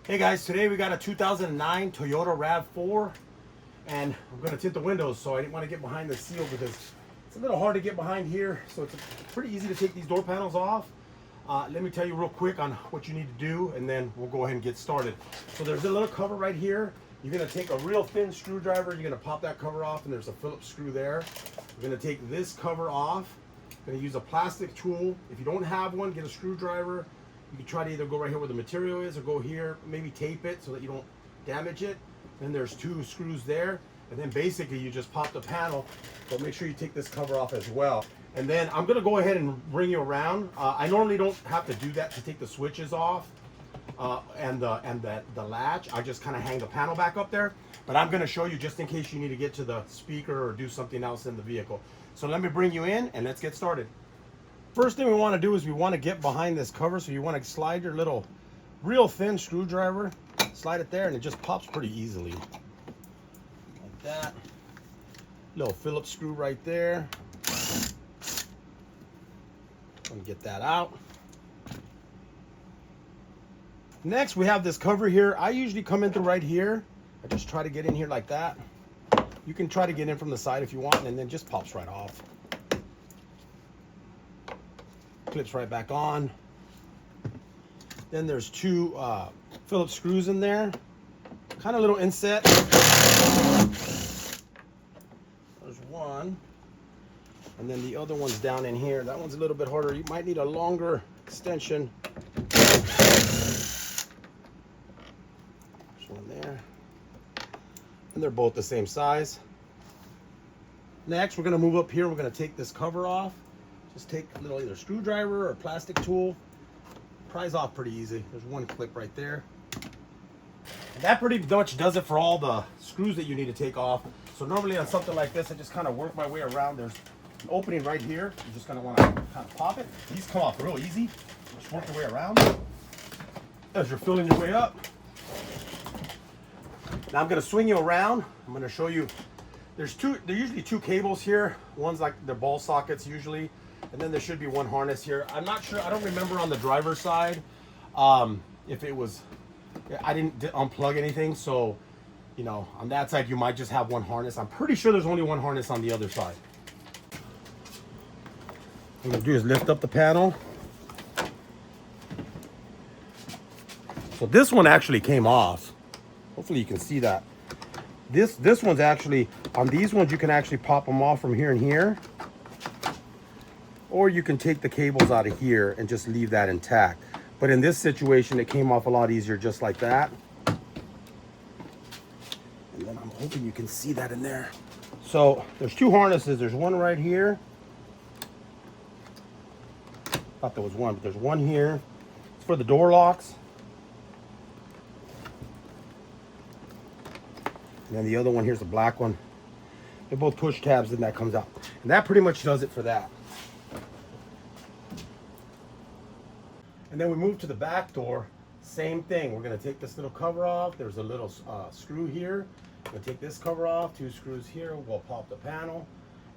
Hey guys, today we got a 2009 Toyota RAV4 and I'm going to tint the windows, so I didn't want to get behind the seal because it's a little hard to get behind here, so it's pretty easy to take these door panels off. Let me tell you real quick on what you need to do and then we'll go ahead and get started. So there's a little cover right here. You're going to take a real thin screwdriver, you're going to pop that cover off, and there's a Phillips screw there. You're going to take this cover off. You're going to use a plastic tool. If you don't have one, get a screwdriver. You can try to either go right here where the material is or go here, maybe tape it so that you don't damage it. Then there's two screws there. And then basically you just pop the panel, but make sure you take this cover off as well. And then I'm gonna go ahead and bring you around. I normally don't have to do that to take the switches off and the latch. I just kind of hang the panel back up there. But I'm gonna show you just in case you need to get to the speaker or do something else in the vehicle. So let me bring you in and let's get started. First thing we want to do is we want to get behind this cover, so you want to slide your little real thin screwdriver, slide it there, and it just pops pretty easily like that. Little Phillips screw right there. Let me get that out. Next we have this cover here. I usually come in through right here. I just try to get in here like that. You can try to get in from the side if you want, and then just pops right off. Clips right back on. Then there's two Phillips screws in there, kind of little inset. There's one, and then the other one's down in here. That one's a little bit harder. You might need a longer extension. There's one there, and they're both the same size. Next, we're going to move up here. We're going to take this cover off. Just take a little either screwdriver or plastic tool, pries off pretty easy. There's one clip right there. And that pretty much does it for all the screws that you need to take off. So normally on something like this, I just kind of work my way around. There's an opening right here. You just kind of want to kind of pop it. These come off real easy. Just work your way around as you're filling your way up. Now I'm going to swing you around. I'm going to show you. There's usually two cables here. One's like the ball sockets usually. And then there should be one harness here. I'm not sure, I don't remember on the driver's side if it was, I didn't unplug anything. So, you know, on that side you might just have one harness. I'm pretty sure there's only one harness on the other side. What I'm gonna do is lift up the panel. So this one actually came off. Hopefully you can see that. This one's actually, on these ones you can actually pop them off from here and here. Or you can take the cables out of here and just leave that intact. But in this situation, it came off a lot easier just like that. And then I'm hoping you can see that in there. So there's two harnesses. There's one right here. Thought there was one, but there's one here. It's for the door locks. And then the other one, here's the black one. They're both push tabs, and that comes out. And that pretty much does it for that. And then we move to the back door, same thing. We're gonna take this little cover off. There's a little screw here. We'll take this cover off, two screws here. We'll pop the panel.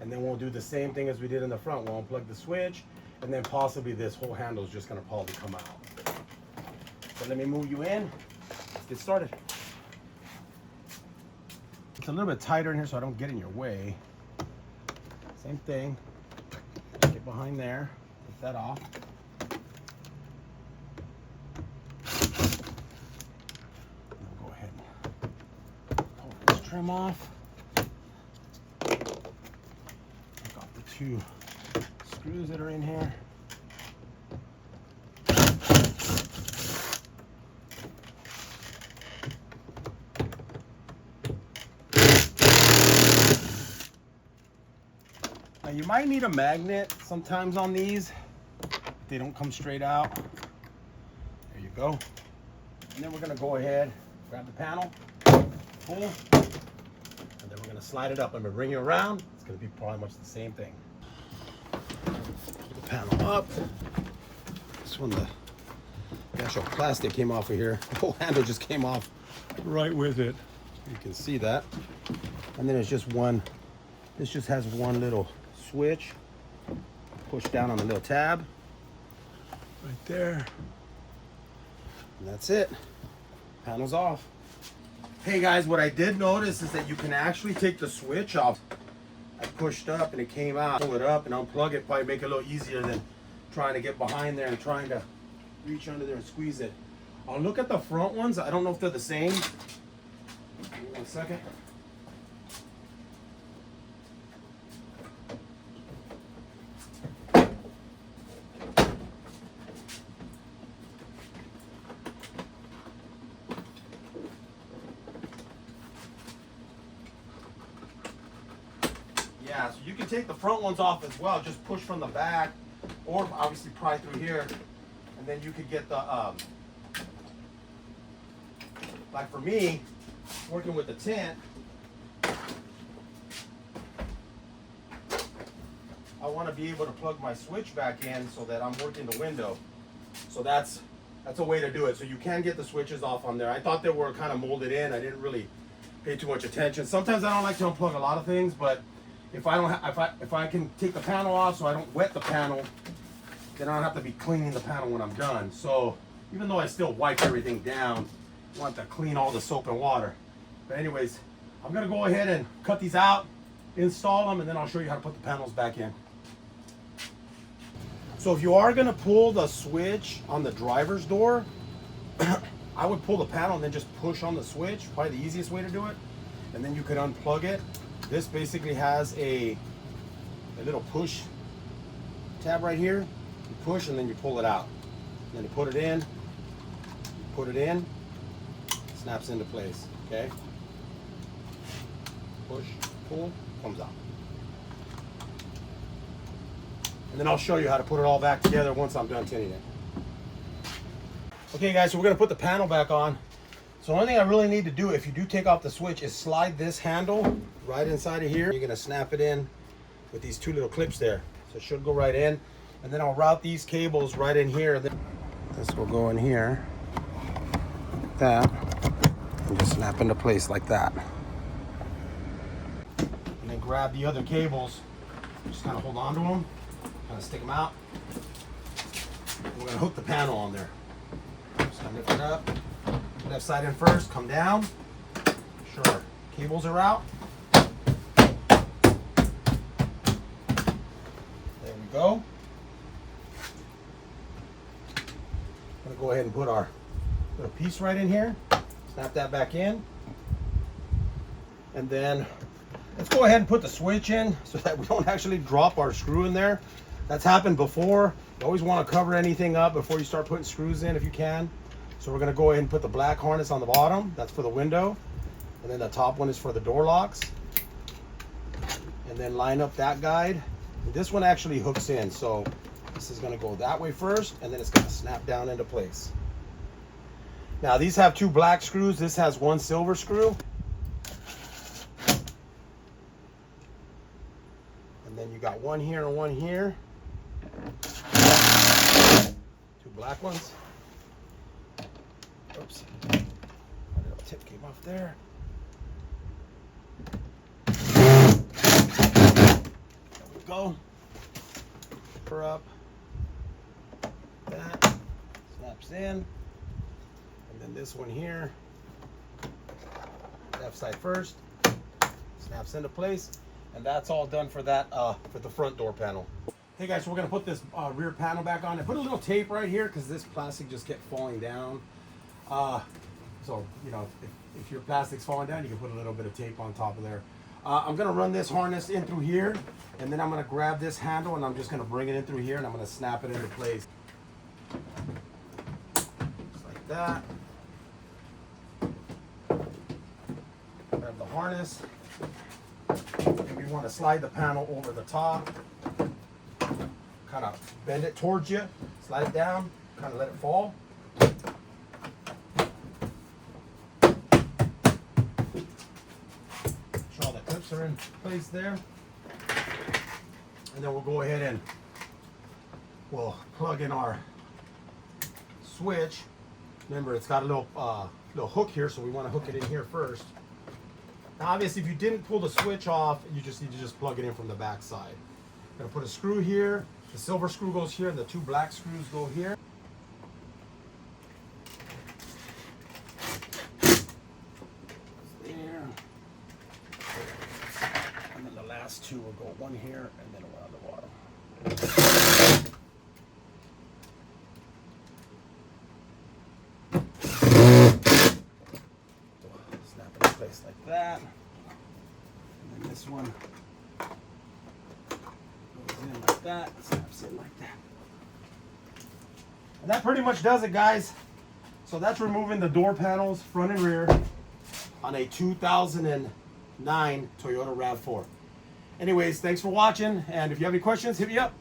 And then we'll do the same thing as we did in the front. We'll unplug the switch, and then possibly this whole handle is just gonna probably come out. So let me move you in. Let's get started. It's a little bit tighter in here so I don't get in your way. Same thing. Get behind there, take that off. Trim off. Take off the two screws that are in here. Now you might need a magnet sometimes on these. They don't come straight out. There you go. And then we're going to go ahead, grab the panel, pull. And then we're going to slide it up. I'm going to bring it around. It's going to be probably much the same thing. Pull the panel up. This one, the actual plastic came off of here. The whole handle just came off right with it. You can see that. And then it's just one. This just has one little switch. Push down on the little tab. Right there. And that's it. panel's off. Hey guys, what I did notice is that you can actually take the switch off. I pushed up and it came out. Pull it up and unplug it, probably make it a little easier than trying to get behind there and trying to reach under there and squeeze it. I'll look at the front ones. I don't know if they're the same. Give me 1 second. Yeah, so you can take the front ones off as well. Just push from the back, or obviously pry through here, and then you could get the, like for me, working with the tint, I want to be able to plug my switch back in so that I'm working the window. So that's a way to do it. So you can get the switches off on there. I thought they were kind of molded in. I didn't really pay too much attention. Sometimes I don't like to unplug a lot of things, but if I can take the panel off so I don't wet the panel, then I don't have to be cleaning the panel when I'm done. So even though I still wipe everything down, I want to clean all the soap and water. But anyways, I'm gonna go ahead and cut these out, install them, and then I'll show you how to put the panels back in. So if you are gonna pull the switch on the driver's door, I would pull the panel and then just push on the switch, probably the easiest way to do it. And then you could unplug it. This basically has a little push tab right here. You push and then you pull it out. And then you put it in, snaps into place, okay? Push, pull, comes out. And then I'll show you how to put it all back together once I'm done tinting it. Okay guys, so we're gonna put the panel back on. So the only thing I really need to do if you do take off the switch is slide this handle right inside of here. You're gonna snap it in with these two little clips there. So it should go right in. And then I'll route these cables right in here. This will go in here, like that, and just snap into place like that. And then grab the other cables, just kind of hold on to them, kind of stick them out. And we're gonna hook the panel on there. Just kind of lift it up. Left side in first, come down. Sure, cables are out. There we go. I'm gonna go ahead and put our little piece right in here. Snap that back in. And then let's go ahead and put the switch in so that we don't actually drop our screw in there. That's happened before. You always want to cover anything up before you start putting screws in if you can. So we're gonna go ahead and put the black harness on the bottom. That's for the window. And then the top one is for the door locks. And then line up that guide. And this one actually hooks in. So this is gonna go that way first, and then it's gonna snap down into place. Now these have two black screws. This has one silver screw. And then you got one here and one here. Two black ones. Oops, a little tip came off there. There we go. Her up. That snaps in. And then this one here, left side first, snaps into place. And that's all done for that, for the front door panel. Hey guys, so we're gonna put this rear panel back on. I put a little tape right here because this plastic just kept falling down. So, you know, if your plastic's falling down, you can put a little bit of tape on top of there. I'm gonna run this harness in through here, and then I'm gonna grab this handle and I'm just gonna bring it in through here and I'm gonna snap it into place. Just like that. Grab the harness. And we want to slide the panel over the top. Kind of bend it towards you, slide it down, kind of let it fall. Sure all the clips are in place there. And then we'll go ahead and we'll plug in our switch. Remember, it's got a little hook here, so we want to hook it in here first. Now, obviously, if you didn't pull the switch off, you just need to just plug it in from the back side. I'm gonna put a screw here. The silver screw goes here, and the two black screws go here. two will go one here and then one on the bottom. Snap it in place like that. And then this one goes in like that, snaps in like that. And that pretty much does it, guys. So that's removing the door panels, front and rear, on a 2009 Toyota RAV4. Anyways, thanks for watching, and if you have any questions, hit me up.